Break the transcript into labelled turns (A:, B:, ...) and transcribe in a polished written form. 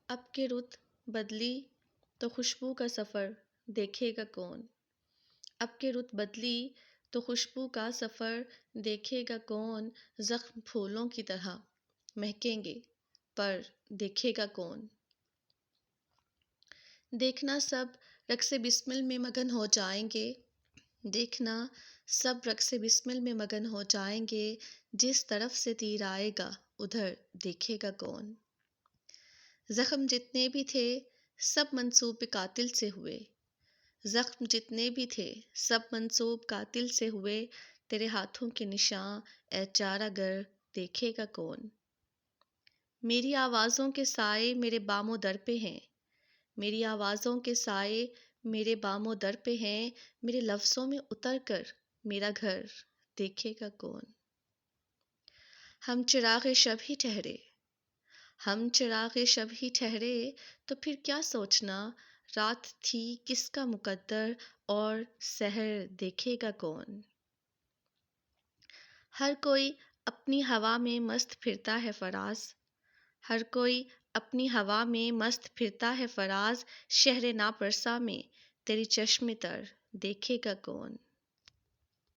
A: اب کہ رت بدلی تو خوشبو کا سفر دیکھے گا کون؟ اب کہ رت بدلی تو خوشبو کا سفر دیکھے گا کون؟ زخم پھولوں کی طرح مہکیں گے پر دیکھے گا کون؟ دیکھنا سب رقص بسمل میں مگن ہو جائیں گے، دیکھنا سب رقص بسمل میں مگن ہو جائیں گے، جس طرف سے تیر آئے گا ادھر دیکھے گا کون؟ زخم جتنے بھی تھے سب منسوب قاتل سے ہوئے، زخم جتنے بھی تھے سب منسوب قاتل سے ہوئے، تیرے ہاتھوں کے نشاں اے چارہ گر دیکھے گا کون؟ میری آوازوں کے سائے میرے بام و در پہ ہیں، میری آوازوں کے سائے میرے بام و در پہ ہیں، میرے لفظوں میں اتر کر میرا گھر دیکھے گا کون؟ ہم چراغ شب ہی ٹھہرے، ہم چراغ شب ہی ٹھہرے، تو پھر کیا سوچنا رات تھی کس کا مقدر اور سحر دیکھے گا کون؟ ہر کوئی اپنی ہوا میں مست پھرتا ہے فراز، ہر کوئی اپنی ہوا میں مست پھرتا ہے فراز، شہر ناپرسا میں تیری چشم تر دیکھے گا کون؟